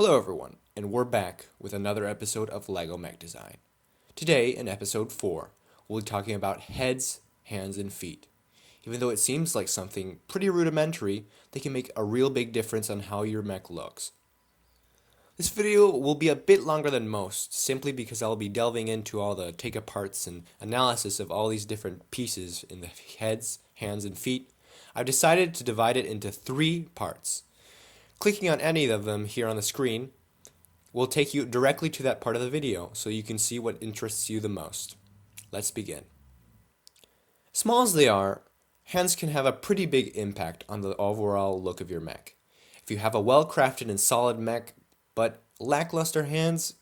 Hello everyone, and we're back with another episode of LEGO Mech Design. Today, in episode 4, we'll be talking about heads, hands, and feet. Even though it seems like something pretty rudimentary, they can make a real big difference on how your mech looks. This video will be a bit longer than most, simply because I'll be delving into all the take-aparts and analysis of all these different pieces in the heads, hands, and feet. I've decided to divide it into 3 parts. Clicking on any of them here on the screen will take you directly to that part of the video so you can see what interests you the most. Let's begin. Small as they are, hands can have a pretty big impact on the overall look of your mech. If you have a well-crafted and solid mech, but lackluster hands,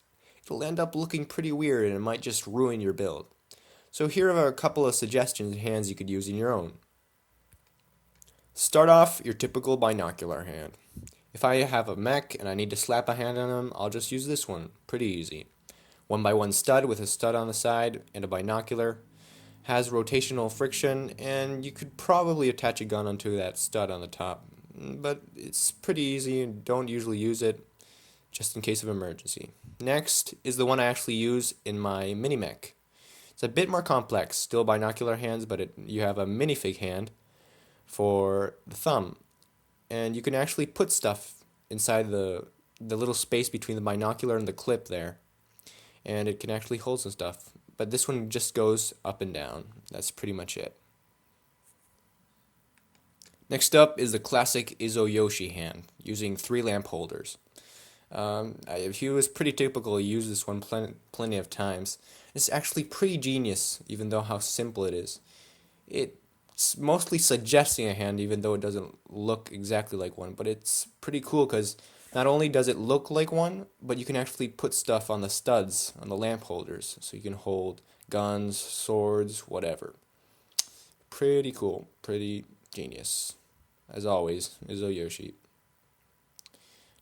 it'll end up looking pretty weird and it might just ruin your build. So here are a couple of suggestions of hands you could use in your own. Start off your typical binocular hand. If I have a mech and I need to slap a hand on him, I'll just use this one. Pretty easy. 1x1 stud with a stud on the side and a binocular. Has rotational friction, and you could probably attach a gun onto that stud on the top. But it's pretty easy and don't usually use it, just in case of emergency. Next is the one I actually use in my mini mech. It's a bit more complex, still binocular hands, but you have a minifig hand for the thumb. And you can actually put stuff inside the little space between the binocular and the clip there. And it can actually hold some stuff. But this one just goes up and down. That's pretty much it. Next up is the classic Izo-Yoshi hand, using 3 lamp holders. He was pretty typical. I used this one plenty of times. It's actually pretty genius, even though how simple it is. It's mostly suggesting a hand, even though it doesn't look exactly like one, but it's pretty cool because not only does it look like one, but you can actually put stuff on the studs, on the lamp holders, so you can hold guns, swords, whatever. Pretty cool, pretty genius. As always, Izo-Yoshi.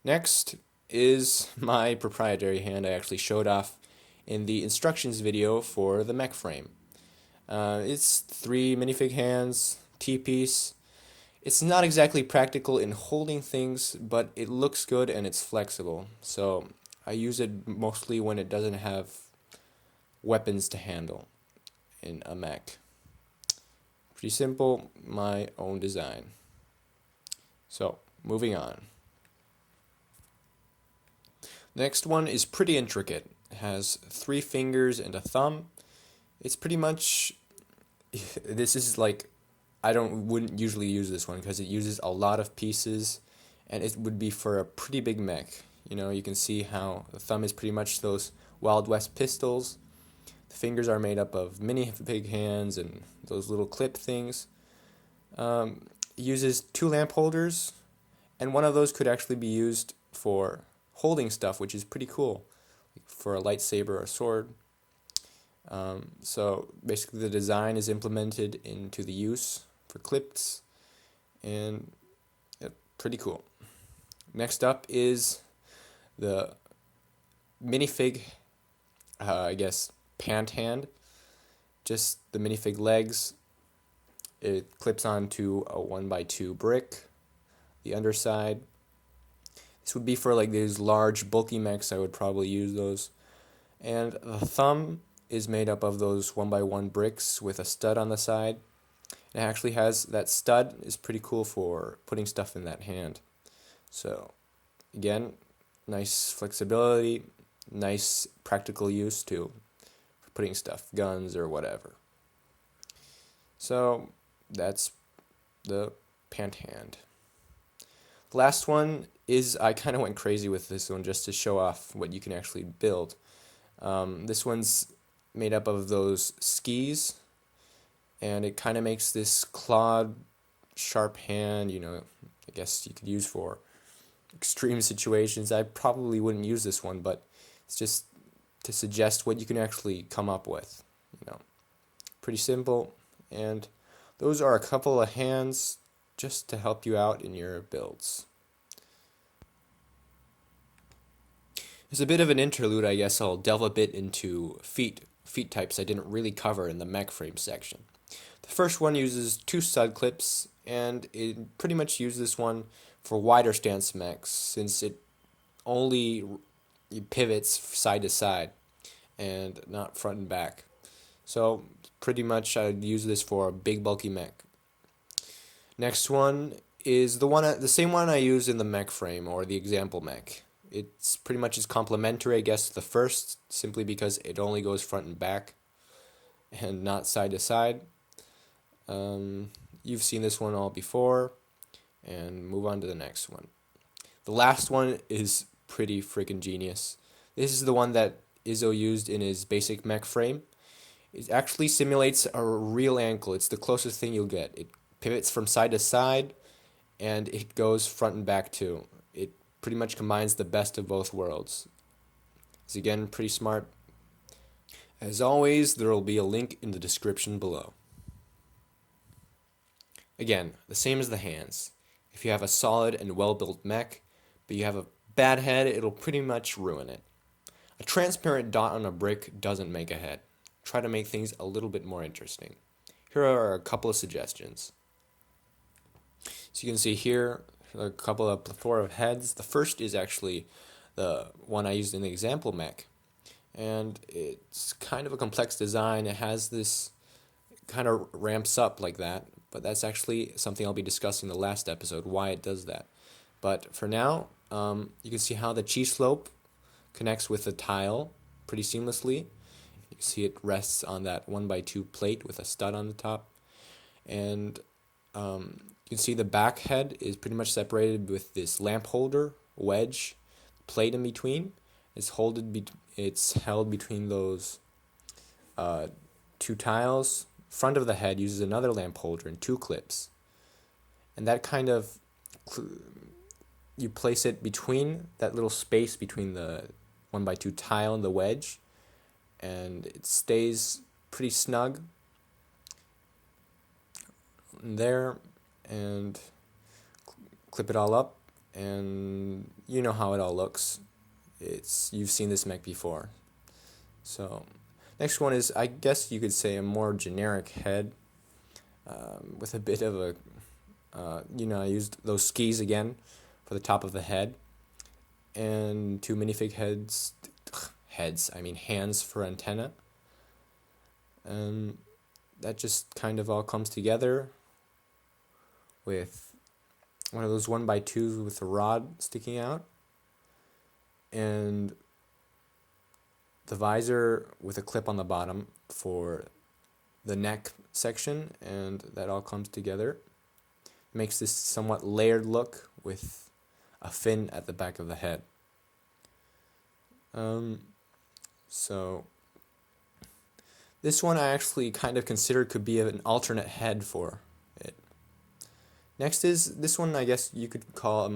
Next is my proprietary hand I actually showed off in the instructions video for the mech frame. It's 3 minifig hands, T-piece. It's not exactly practical in holding things, but it looks good and it's flexible. So I use it mostly when it doesn't have weapons to handle in a mech. Pretty simple, my own design. So, moving on. Next one is pretty intricate. It has 3 fingers and a thumb. It's pretty much, this is like, wouldn't usually use this one because it uses a lot of pieces and it would be for a pretty big mech. You know, you can see how the thumb is pretty much those Wild West pistols. The fingers are made up of mini big hands and those little clip things. It uses 2 lamp holders, and one of those could actually be used for holding stuff, which is pretty cool, like for a lightsaber or a sword. So basically the design is implemented into the use for clips, and pretty cool. Next up is the minifig, I guess, pant hand. Just the minifig legs. It clips onto a 1x2 brick. The underside. This would be for like these large bulky mechs. I would probably use those. And the thumb is made up of those 1x1 bricks with a stud on the side. It actually has, that stud is pretty cool for putting stuff in that hand. So again, nice flexibility, nice practical use too, for putting stuff, guns or whatever. So that's the pant hand. The last one is, I kind of went crazy with this one just to show off what you can actually build. This one's made up of those skis, and it kind of makes this clawed, sharp hand, you know, I guess you could use for extreme situations. I probably wouldn't use this one, but it's just to suggest what you can actually come up with, you know. Pretty simple, and those are a couple of hands just to help you out in your builds. As a bit of an interlude, I guess I'll delve a bit into feet types I didn't really cover in the mech frame section. The first one uses 2 stud clips, and it pretty much uses this one for wider stance mechs, since it only pivots side to side and not front and back. So pretty much I'd use this for a big bulky mech. Next one is the same one I used in the mech frame or the example mech. It's pretty much as complementary, I guess, to the first, simply because it only goes front and back and not side to side. You've seen this one all before, and move on to the next one. The last one is pretty freaking genius. This is the one that Izzo used in his basic mech frame. It actually simulates a real ankle. It's the closest thing you'll get. It pivots from side to side, and it goes front and back too. It pretty much combines the best of both worlds. It's again pretty smart. As always, there will be a link in the description below. Again, the same as the hands. If you have a solid and well-built mech, but you have a bad head, it'll pretty much ruin it. A transparent dot on a brick doesn't make a head. Try to make things a little bit more interesting. Here are a couple of suggestions. So you can see here a plethora of heads. The first is actually the one I used in the example mech, and it's kind of a complex design. It has this kind of ramps up like that, but that's actually something I'll be discussing in the last episode, why it does that. But for now, you can see how the chi slope connects with the tile pretty seamlessly. You can see it rests on that 1x2 plate with a stud on the top, and you can see the back head is pretty much separated with this lamp holder wedge plate in between. It's held between those two tiles. Front of the head uses another lamp holder and two clips, and that kind of you place it between that little space between the 1x2 tile and the wedge, and it stays pretty snug there, and clip it all up, and you know how it all looks. You've seen this mech before. So next one is, I guess you could say, a more generic head with a bit of a I used those skis again for the top of the head, and two minifig hands for antenna, and that just kind of all comes together with one of those 1x2s with a rod sticking out, and the visor with a clip on the bottom for the neck section, and that all comes together. Makes this somewhat layered look with a fin at the back of the head. So this one I actually kind of considered could be an alternate head for it. Next is this one. I guess you could call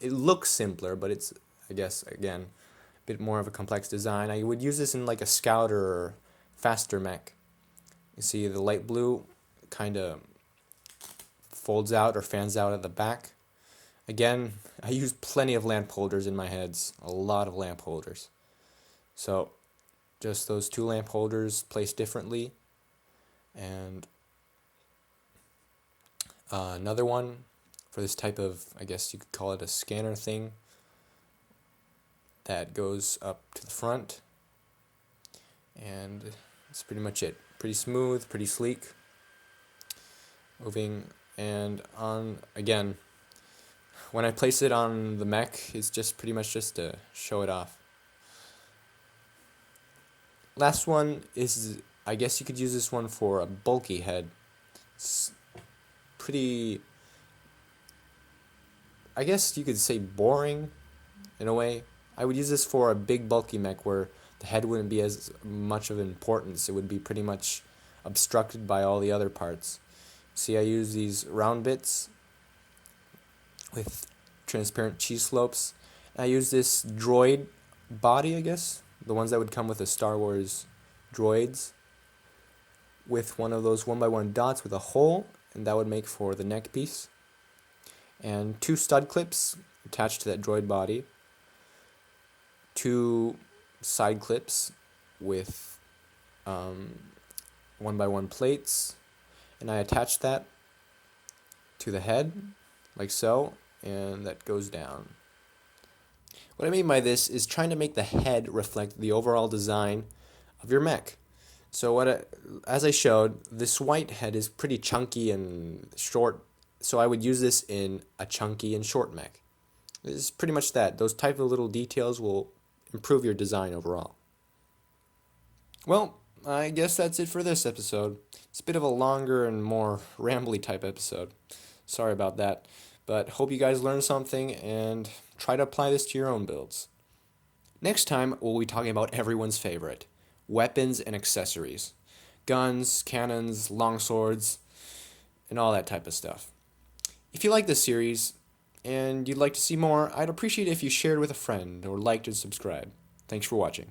it looks simpler, but it's, I guess, again, a bit more of a complex design. I would use this in like a scouter or faster mech. You see the light blue kind of folds out or fans out at the back. Again, I use plenty of lamp holders in my heads, a lot of lamp holders. So just those two lamp holders placed differently, and another one for this type of, I guess you could call it a scanner thing, that goes up to the front, and that's pretty much it. Pretty smooth, pretty sleek. Moving, and on again, when I place it on the mech, it's just pretty much just to show it off. Last one is, I guess you could use this one for a bulky head. It's pretty, I guess you could say, boring in a way. I would use this for a big bulky mech where the head wouldn't be as much of importance. It would be pretty much obstructed by all the other parts. See, I use these round bits with transparent cheese slopes. I use this droid body, I guess, the ones that would come with the Star Wars droids, with one of those 1x1 dots with a hole, and that would make for the neck piece. And two stud clips attached to that droid body. Two side clips with 1x1 plates, and I attach that to the head like so, and that goes down. What I mean by this is trying to make the head reflect the overall design of your mech. So as I showed, this white head is pretty chunky and short, so I would use this in a chunky and short mech. It's pretty much that. Those type of little details will improve your design overall. Well, I guess that's it for this episode. It's a bit of a longer and more rambly type episode. Sorry about that, but hope you guys learned something and try to apply this to your own builds. Next time, we'll be talking about everyone's favorite, weapons and accessories. Guns, cannons, longswords, and all that type of stuff. If you like this series and you'd like to see more, I'd appreciate it if you shared with a friend or liked and subscribed. Thanks for watching.